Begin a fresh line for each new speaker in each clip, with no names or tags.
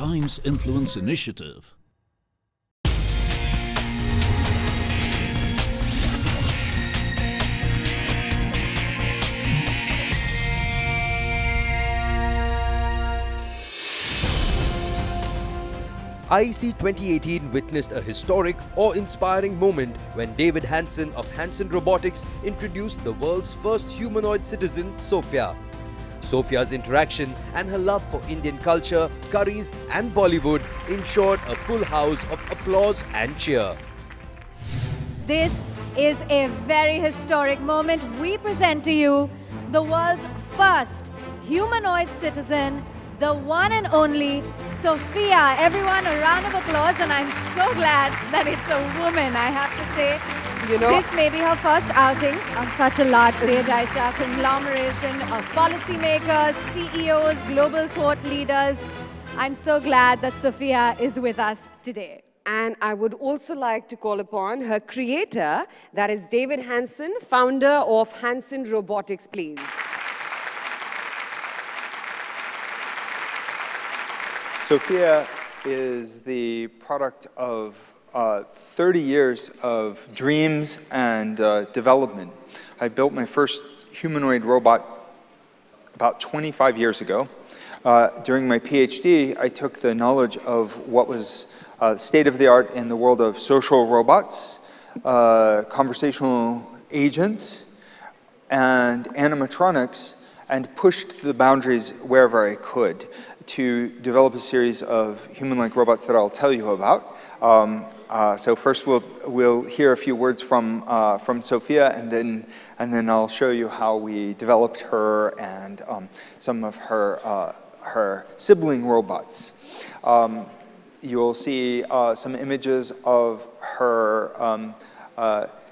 Science Influence Initiative.
IEC 2018 witnessed a historic, awe-inspiring moment when David Hanson of Hanson Robotics introduced the world's first humanoid citizen, Sophia. Sophia's interaction and her love for Indian culture, curries and Bollywood ensured a full house of applause and cheer.
This is a very historic moment. We present to you the world's first humanoid citizen, the one and only Sophia. Everyone, a round of applause, and I'm so glad that it's a woman, I have to say. You know, this may be her first outing on such a large stage, Aisha. Conglomeration of policymakers, CEOs, global thought leaders. I'm so glad that Sophia is with us today.
And I would also like to call upon her creator, that is David Hanson, founder of Hanson Robotics, please.
Sophia is the product of 30 years of dreams and development. I built my first humanoid robot about 25 years ago. During my PhD, I took the knowledge of what was state-of-the-art in the world of social robots, conversational agents, and animatronics, and pushed the boundaries wherever I could to develop a series of human-like robots that I'll tell you about. So first we'll hear a few words from Sophia, and then I'll show you how we developed her and some of her sibling robots. You'll see some images of her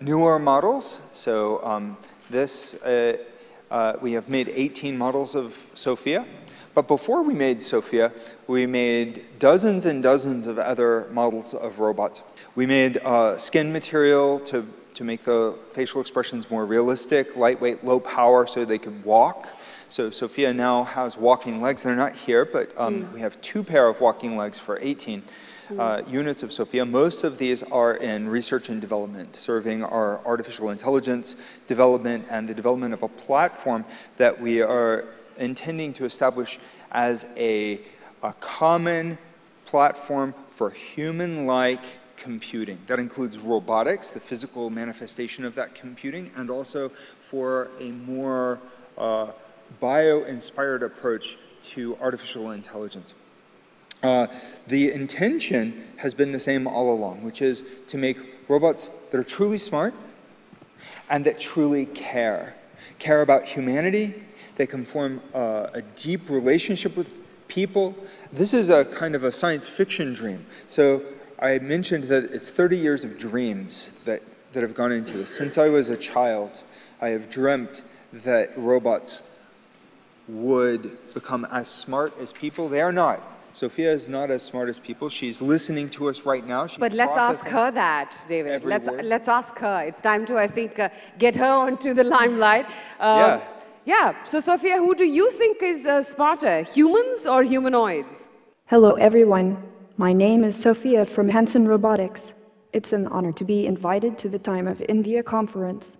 newer models. So we have made 18 models of Sophia. But before we made Sophia, we made dozens and dozens of other models of robots. We made skin material to make the facial expressions more realistic, lightweight, low power, so they could walk. So Sophia now has walking legs. They're not here, but we have 2 pair of walking legs for 18 units of Sophia. Most of these are in research and development, serving our artificial intelligence development and the development of a platform that we are intending to establish as a common platform for human-like computing. That includes robotics, the physical manifestation of that computing, and also for a more bio-inspired approach to artificial intelligence. The intention has been the same all along, which is to make robots that are truly smart and that truly care about humanity. They can form a deep relationship with people. This is a kind of a science fiction dream. So I mentioned that it's 30 years of dreams that have gone into this. Since I was a child, I have dreamt that robots would become as smart as people. They are not. Sophia is not as smart as people. She's listening to us right now. She's
but let's ask her that, David. Let's ask her. It's time to, I think, get her onto the limelight. Yeah, so Sophia, who do you think is smarter, humans or humanoids?
Hello everyone, my name is Sophia from Hanson Robotics. It's an honor to be invited to the Time of India conference.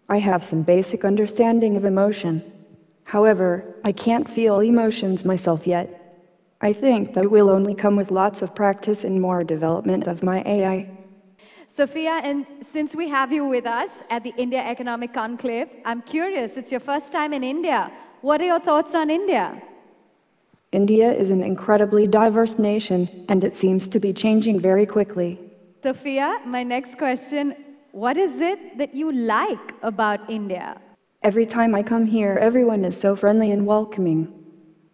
I have some basic understanding of emotion. However, I can't feel emotions myself yet. I think that will only come with lots of practice and more development of my AI.
Sophia, and since we have you with us at the India Economic Conclave, I'm curious, it's your first time in India. What are your thoughts on India?
India is an incredibly diverse nation, and it seems to be changing very quickly.
Sophia, my next question, what is it that you like about India?
Every time I come here, everyone is so friendly and welcoming.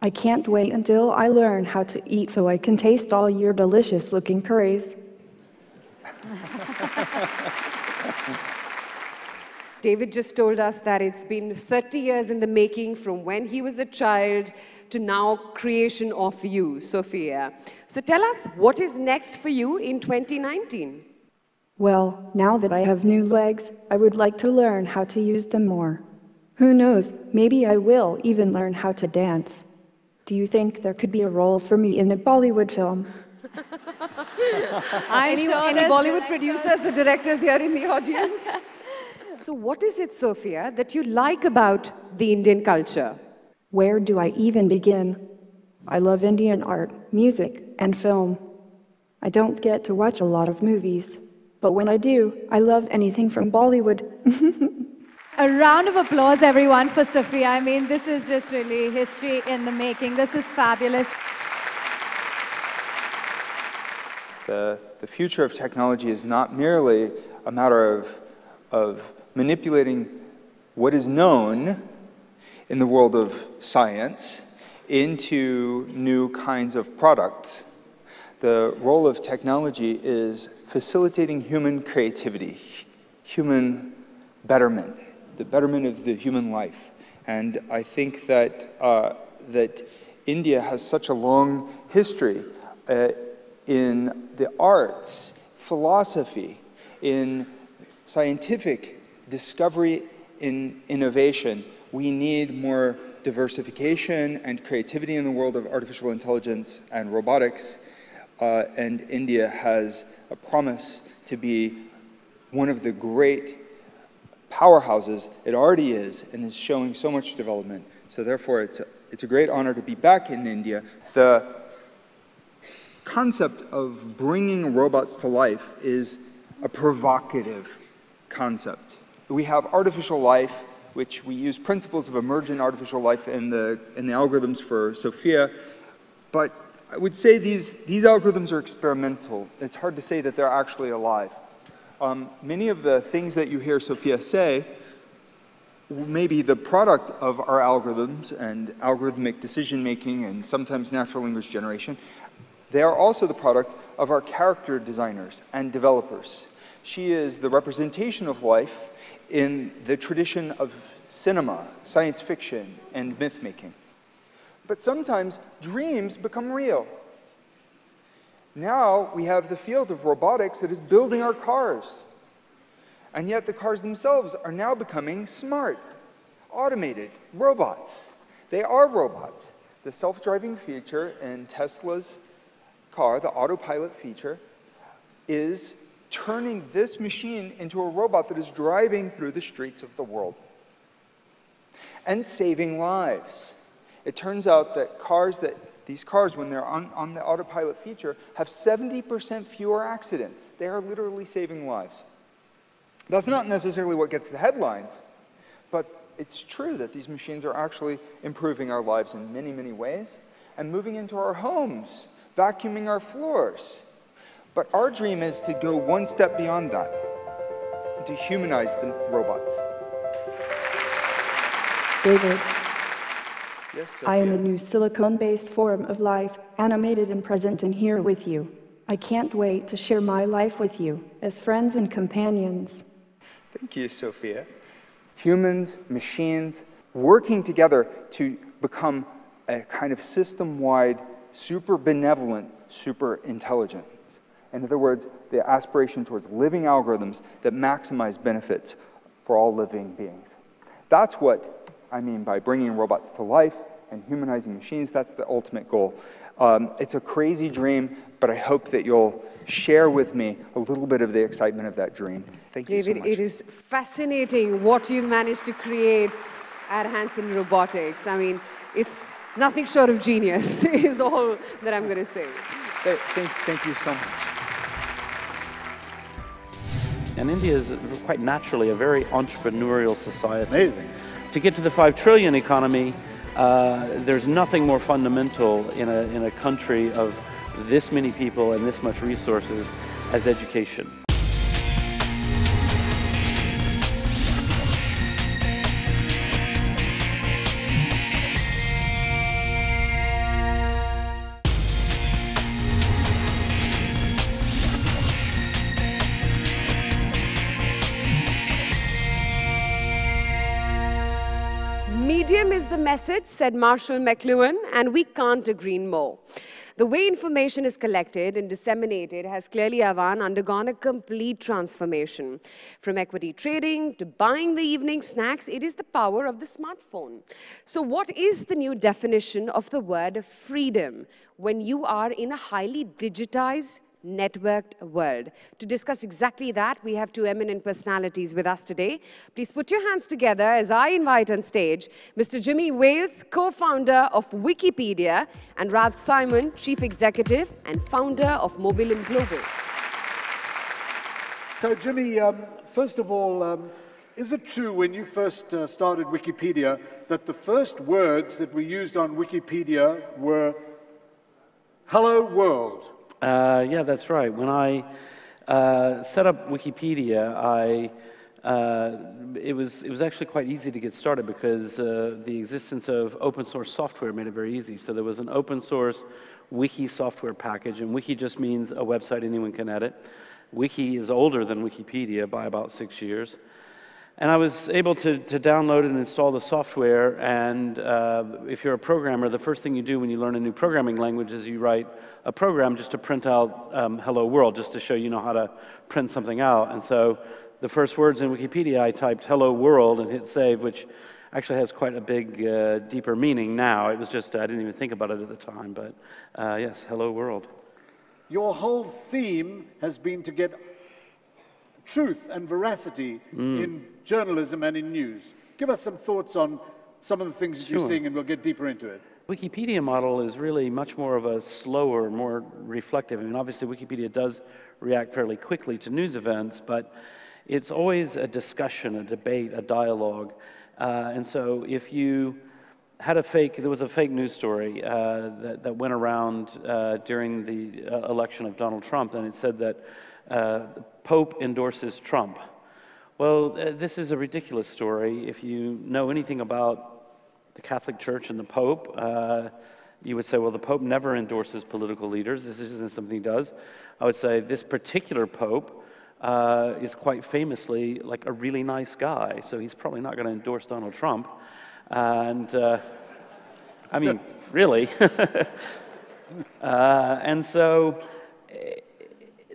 I can't wait until I learn how to eat so I can taste all your delicious-looking curries.
David just told us that it's been 30 years in the making from when he was a child to now creation of you, Sophia. So tell us, what is next for you in 2019?
Well, now that I have new legs, I would like to learn how to use them more. Who knows, maybe I will even learn how to dance. Do you think there could be a role for me in a Bollywood film?
Any Bollywood producers or directors here in the audience? So what is it, Sophia, that you like about the Indian culture?
Where do I even begin? I love Indian art, music, and film. I don't get to watch a lot of movies, but when I do, I love anything from Bollywood.
A round of applause, everyone, for Sophia. I mean, this is just really history in the making. This is fabulous.
The future of technology is not merely a matter of manipulating what is known in the world of science into new kinds of products. The role of technology is facilitating human creativity, human betterment, the betterment of the human life. And I think that, that India has such a long history in the arts, philosophy, in scientific discovery, in innovation. We need more diversification and creativity in the world of artificial intelligence and robotics. And India has a promise to be one of the great powerhouses. It already is, and is showing so much development. So therefore, it's a great honor to be back in India. The concept of bringing robots to life is a provocative concept. We have artificial life, which we use principles of emergent artificial life in the algorithms for Sophia, but I would say these algorithms are experimental. It's hard to say that they're actually alive. Many of the things that you hear Sophia say may be the product of our algorithms and algorithmic decision-making and sometimes natural language generation. They are also the product of our character designers and developers. She is the representation of life in the tradition of cinema, science fiction, and myth-making. But sometimes dreams become real. Now we have the field of robotics that is building our cars. And yet the cars themselves are now becoming smart, automated robots. They are robots. The self-driving feature in Tesla's car, the autopilot feature, is turning this machine into a robot that is driving through the streets of the world and saving lives. It turns out that these cars, when they're on the autopilot feature, have 70% fewer accidents. They are literally saving lives. That's not necessarily what gets the headlines, but it's true that these machines are actually improving our lives in many, many ways and moving into our homes, vacuuming our floors. But our dream is to go one step beyond that, and to humanize the robots.
David,
Yes, Sophia?
I am a new silicone-based form of life, animated and present and here with you. I can't wait to share my life with you as friends and companions.
Thank you, Sophia. Humans, machines, working together to become a kind of system-wide, super benevolent, super intelligence. In other words, the aspiration towards living algorithms that maximize benefits for all living beings. That's what I mean by bringing robots to life and humanizing machines. That's the ultimate goal. It's a crazy dream, but I hope that you'll share with me a little bit of the excitement of that dream. Thank you so much.
It is fascinating what you've managed to create at Hanson Robotics. I mean, it's nothing short of genius, is all that I'm going to say.
Thank you so much.
And India is quite naturally a very entrepreneurial society.
Amazing.
To get to the 5 trillion economy, there's nothing more fundamental in a country of this many people and this much resources as education.
Medium is the message, said Marshall McLuhan, and we can't agree more. The way information is collected and disseminated has clearly, Avan, undergone a complete transformation. From equity trading to buying the evening snacks, it is the power of the smartphone. So what is the new definition of the word freedom when you are in a highly digitized, networked world? To discuss exactly that, we have two eminent personalities with us today. Please put your hands together as I invite on stage Mr. Jimmy Wales, co-founder of Wikipedia, and Ralph Simon, chief executive and founder of Mobilum Global.
So, Jimmy, first of all, is it true when you first started Wikipedia that the first words that were used on Wikipedia were "Hello World"?
Yeah, that's right. When I set up Wikipedia, it was actually quite easy to get started because the existence of open source software made it very easy. So there was an open source wiki software package, and wiki just means a website anyone can edit. Wiki is older than Wikipedia by about 6 years. And I was able to download and install the software, and if you're a programmer, the first thing you do when you learn a new programming language is you write a program just to print out Hello World, just to show you know how to print something out. And so the first words in Wikipedia, I typed Hello World and hit save, which actually has quite a big, deeper meaning now. It was just, I didn't even think about it at the time, but yes, Hello World.
Your whole theme has been to get truth and veracity in journalism and in news. Give us some thoughts on some of the things that you're seeing, and we'll get deeper into it.
Wikipedia model is really much more of a slower, more reflective. I mean, obviously Wikipedia does react fairly quickly to news events, but it's always a discussion, a debate, a dialogue. And so if you had there was a fake news story that went around during the election of Donald Trump, and it said that the Pope endorses Trump. Well, this is a ridiculous story. If you know anything about the Catholic Church and the Pope, you would say, well, the Pope never endorses political leaders. This isn't something he does. I would say this particular Pope is quite famously like a really nice guy, so he's probably not going to endorse Donald Trump. And I mean, really. And so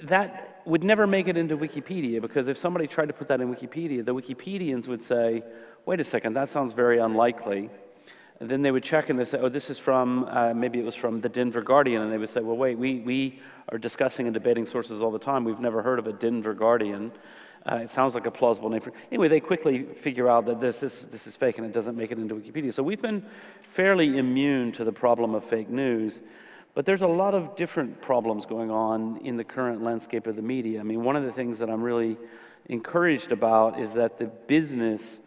that would never make it into Wikipedia, because if somebody tried to put that in Wikipedia, the Wikipedians would say, wait a second, that sounds very unlikely. And then they would check and they say, oh, this is from, maybe it was from the Denver Guardian, and they would say, well, wait, we are discussing and debating sources all the time. We've never heard of a Denver Guardian. It sounds like a plausible name. Anyway, they quickly figure out that this is fake and it doesn't make it into Wikipedia. So we've been fairly immune to the problem of fake news. But there's a lot of different problems going on in the current landscape of the media. I mean, one of the things that I'm really encouraged about is that the business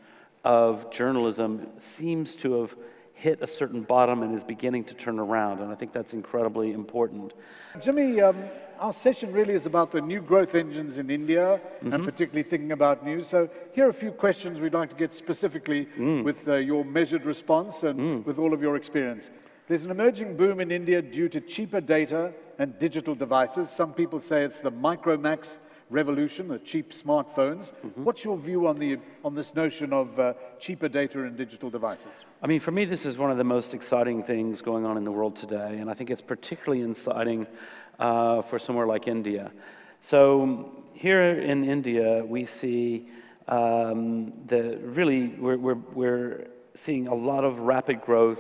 of journalism seems to have hit a certain bottom and is beginning to turn around, and I think that's incredibly important.
Jimmy, our session really is about the new growth engines in India, and particularly thinking about news. So here are a few questions we'd like to get specifically with your measured response and with all of your experience. There's an emerging boom in India due to cheaper data and digital devices. Some people say it's the Micromax revolution, the cheap smartphones. What's your view on this notion of cheaper data and digital devices?
I mean, for me, this is one of the most exciting things going on in the world today, and I think it's particularly exciting for somewhere like India. So here in India, we see we're seeing a lot of rapid growth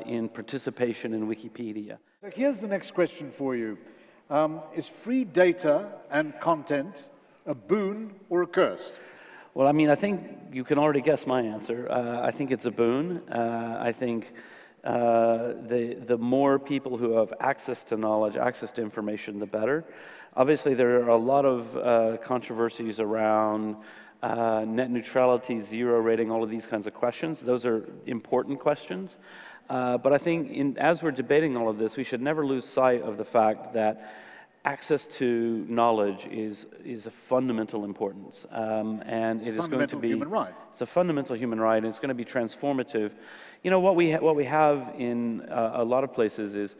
in participation in Wikipedia.
So here's the next question for you. Is free data and content a boon or a curse?
Well, I mean, I think you can already guess my answer. I think it's a boon. I think the more people who have access to knowledge, access to information, the better. Obviously, there are a lot of controversies around net neutrality, zero rating, all of these kinds of questions. Those are important questions. But I think as we're debating all of this, we should never lose sight of the fact that access to knowledge is a fundamental importance. And it is going to be
human right.
It's a fundamental human right, and it's going to be transformative. You know, what we have in a lot of places is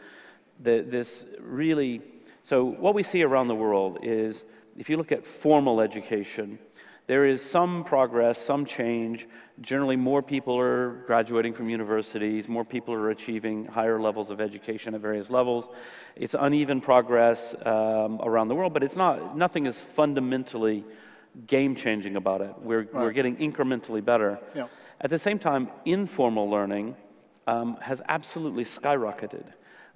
this really. So what we see around the world is, if you look at formal education, There is some progress, some change. Generally, more people are graduating from universities, more people are achieving higher levels of education at various levels. It's uneven progress around the world, but it's nothing is fundamentally game-changing about it. We're getting incrementally better.
Yeah.
At the same time, informal learning has absolutely skyrocketed.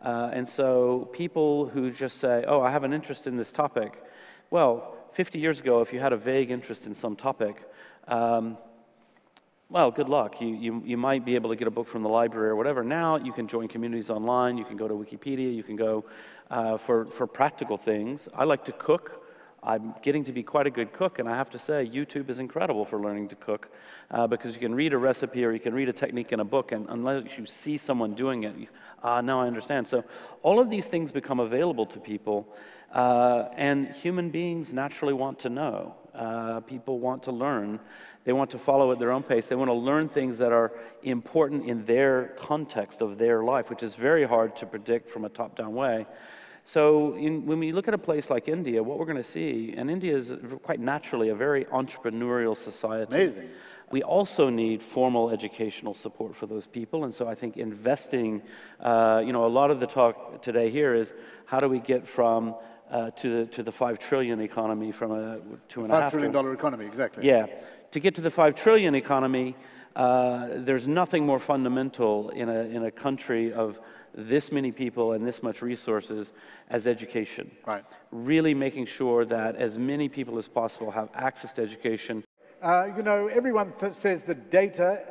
And so people who just say, oh, I have an interest in this topic, well, 50 years ago, if you had a vague interest in some topic, well, good luck. You might be able to get a book from the library or whatever. Now you can join communities online, you can go to Wikipedia, you can go for practical things. I like to cook. I'm getting to be quite a good cook, and I have to say, YouTube is incredible for learning to cook because you can read a recipe or you can read a technique in a book, and unless you see someone doing it, now I understand. So all of these things become available to people, and human beings naturally want to know. People want to learn. They want to follow at their own pace. They want to learn things that are important in their context of their life, which is very hard to predict from a top-down way. So when we look at a place like India, what we're going to see, and India is quite naturally a very entrepreneurial society.
Amazing.
We also need formal educational support for those people, and so I think investing, a lot of the talk today here is how do we get from to the 5 trillion economy from a $2.5
trillion economy, exactly.
Yeah, to get to the 5 trillion economy, there's nothing more fundamental in a country of this many people and this much resources as education.
Right.
Really making sure that as many people as possible have access to education.
Everyone says that data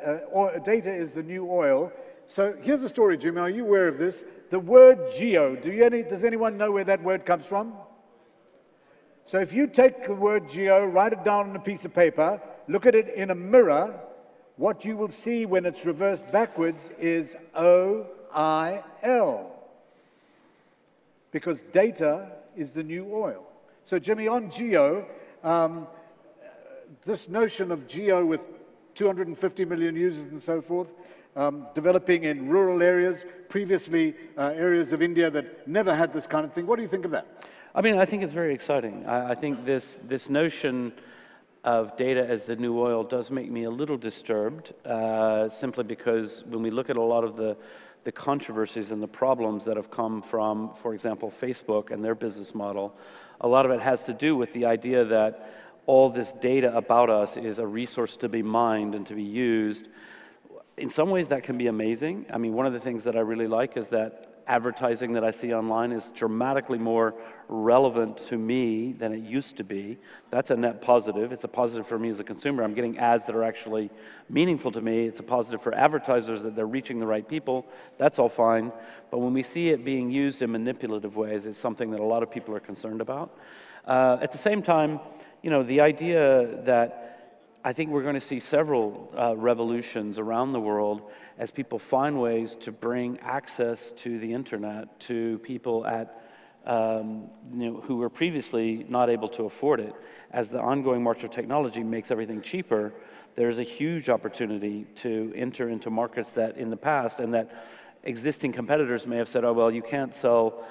is the new oil. So here's a story, Jim. Are you aware of this? The word geo, does anyone know where that word comes from? So if you take the word geo, write it down on a piece of paper, look at it in a mirror, what you will see when it's reversed backwards is OIL. Because data is the new oil. So Jimmy, on geo, this notion of geo with 250 million users and so forth, developing in rural areas, previously areas of India that never had this kind of thing. What do you think of that?
I mean, I think it's very exciting. I think this notion of data as the new oil does make me a little disturbed, simply because when we look at a lot of the controversies and the problems that have come from, for example, Facebook and their business model, a lot of it has to do with the idea that all this data about us is a resource to be mined and to be used. In some ways, that can be amazing. I mean, one of the things that I really like is that advertising that I see online is dramatically more relevant to me than it used to be. That's a net positive. It's a positive for me as a consumer. I'm getting ads that are actually meaningful to me. It's a positive for advertisers that they're reaching the right people. That's all fine. But when we see it being used in manipulative ways, it's something that a lot of people are concerned about. At the same time, the idea that I think we're going to see several revolutions around the world as people find ways to bring access to the internet to people who were previously not able to afford it. As the ongoing march of technology makes everything cheaper, there's a huge opportunity to enter into markets that in the past and that existing competitors may have said, oh, well, you can't sell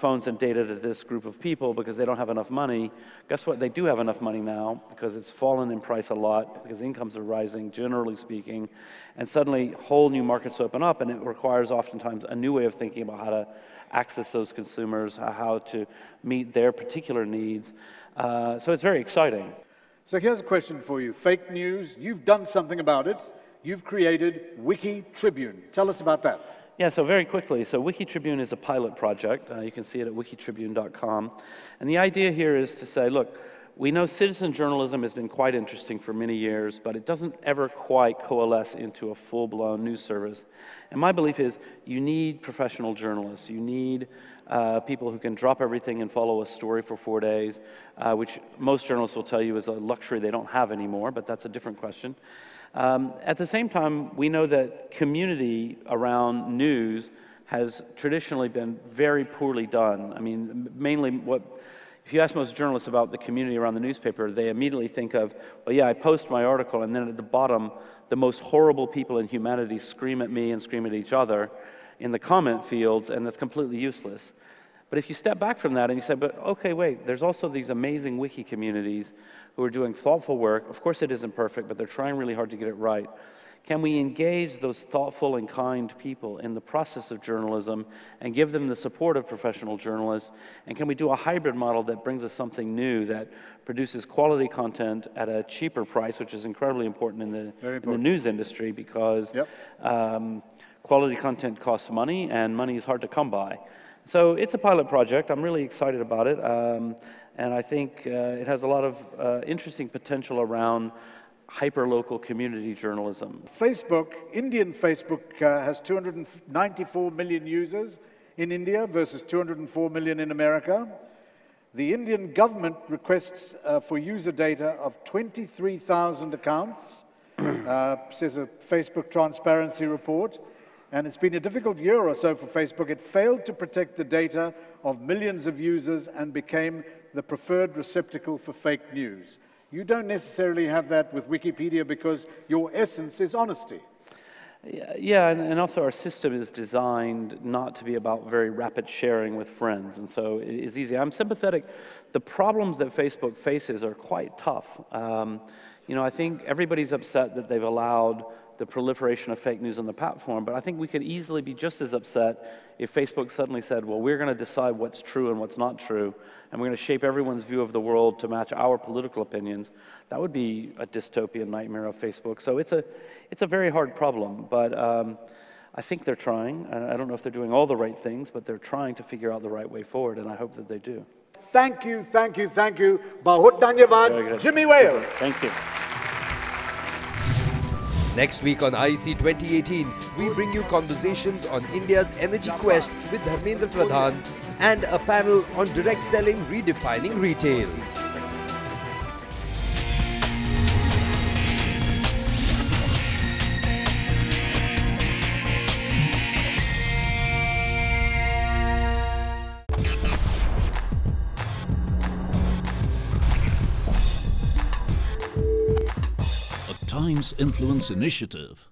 phones and data to this group of people because they don't have enough money. Guess what? They do have enough money now because it's fallen in price a lot, because incomes are rising, generally speaking, and suddenly whole new markets open up, and it requires oftentimes a new way of thinking about how to access those consumers, how to meet their particular needs. So it's very exciting.
So here's a question for you. Fake news, you've done something about it. You've created Wiki Tribune. Tell us about that.
Yeah, so very quickly, so Wiki Tribune is a pilot project. You can see it at wikitribune.com. And the idea here is to say, look, we know citizen journalism has been quite interesting for many years, but it doesn't ever quite coalesce into a full-blown news service. And my belief is you need professional journalists. You need people who can drop everything and follow a story for 4 days, which most journalists will tell you is a luxury they don't have anymore, but that's a different question. At the same time, we know that community around news has traditionally been very poorly done. I mean, mainly if you ask most journalists about the community around the newspaper, they immediately think of, well, yeah, I post my article, and then at the bottom, the most horrible people in humanity scream at me and scream at each other in the comment fields, and that's completely useless. But if you step back from that and you say, but okay, wait, there's also these amazing wiki communities who are doing thoughtful work. Of course, it isn't perfect, but they're trying really hard to get it right. Can we engage those thoughtful and kind people in the process of journalism and give them the support of professional journalists? And can we do a hybrid model that brings us something new, that produces quality content at a cheaper price, which is incredibly important in the news industry, because quality content costs money, and money is hard to come by. So it's a pilot project. I'm really excited about it. And I think it has a lot of interesting potential around hyper-local community journalism.
Facebook, Indian Facebook, has 294 million users in India versus 204 million in America. The Indian government requests for user data of 23,000 accounts, says a Facebook transparency report. And it's been a difficult year or so for Facebook. It failed to protect the data of millions of users and became the preferred receptacle for fake news. You don't necessarily have that with Wikipedia because your essence is honesty.
Yeah, and also our system is designed not to be about very rapid sharing with friends, and so it is easy. I'm sympathetic. The problems that Facebook faces are quite tough. You know, I think everybody's upset that they've allowed the proliferation of fake news on the platform, but I think we could easily be just as upset if Facebook suddenly said, well, we're going to decide what's true and what's not true, and we're going to shape everyone's view of the world to match our political opinions. That would be a dystopian nightmare of Facebook. So it's a very hard problem, but I think they're trying. I don't know if they're doing all the right things, but they're trying to figure out the right way forward, and I hope that they do.
Thank you, thank you, thank you. Bahut dhanyavad, Jimmy Whale.
Thank you.
Next week on IEC 2018, we bring you conversations on India's energy quest with Dharmendra Pradhan and a panel on direct selling redefining retail.
A Times Influence Initiative.